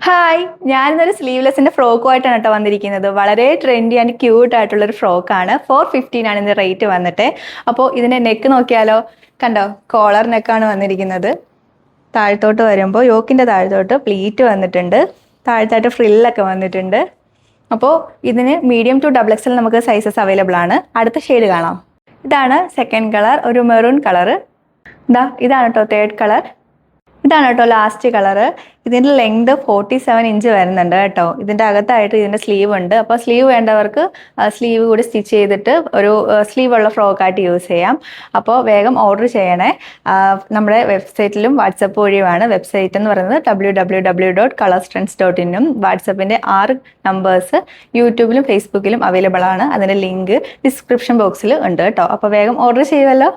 Hi, ഞാനിന്നൊരു സ്ലീവ്ലെസ്സിന്റെ ഫ്രോക്കുമായിട്ടാണ് കേട്ടോ വന്നിരിക്കുന്നത്. വളരെ ട്രെൻഡി ആൻഡ് ക്യൂട്ട് ആയിട്ടുള്ളൊരു ഫ്രോക്കാണ്. 415 ആണ് ഇതിന്റെ റേറ്റ് വന്നിട്ട്. അപ്പോൾ ഇതിന്റെ നെക്ക് നോക്കിയാലോ, കണ്ടോ, കോളർ നെക്കാണ് വന്നിരിക്കുന്നത്. താഴത്തോട്ട് വരുമ്പോൾ യോക്കിന്റെ താഴത്തോട്ട് പ്ലീറ്റ് വന്നിട്ടുണ്ട്, താഴത്തായിട്ട് ഫ്രില്ലൊക്കെ വന്നിട്ടുണ്ട്. അപ്പോൾ ഇതിന് മീഡിയം ടു ഡബിൾ എക്സൽ നമുക്ക് സൈസസ് അവൈലബിൾ ആണ്. അടുത്ത ഷെയ്ഡ് കാണാം. ഇതാണ് സെക്കൻഡ് കളർ, ഒരു മെറൂൺ കളർ. ഇതാണ് കേട്ടോ തേർഡ് കളർ. ഇതാണ് കേട്ടോ ലാസ്റ്റ് കളറ്. ഇതിൻ്റെ ലെങ്ത് 47 ഇഞ്ച് വരുന്നുണ്ട് കേട്ടോ. ഇതിൻ്റെ അകത്തായിട്ട് ഇതിൻ്റെ സ്ലീവ് ഉണ്ട്. അപ്പോൾ സ്ലീവ് വേണ്ടവർക്ക് സ്ലീവ് കൂടി സ്റ്റിച്ച് ചെയ്തിട്ട് ഒരു സ്ലീവ് ഉള്ള ഫ്രോക്കായിട്ട് യൂസ് ചെയ്യാം. അപ്പോൾ വേഗം ഓർഡർ ചെയ്യണേ. നമ്മുടെ വെബ്സൈറ്റിലും വാട്സപ്പ് വഴിയുമാണ്. വെബ്സൈറ്റ് എന്ന് പറയുന്നത് www.colorstrends.in. വാട്സപ്പിൻ്റെ 6 നമ്പേഴ്സ് യൂട്യൂബിലും ഫേസ്ബുക്കിലും അവൈലബിൾ ആണ്. അതിൻ്റെ ലിങ്ക് ഡിസ്ക്രിപ്ഷൻ ബോക്സിൽ ഉണ്ട് കേട്ടോ. അപ്പോൾ വേഗം ഓർഡർ ചെയ്യുമല്ലോ.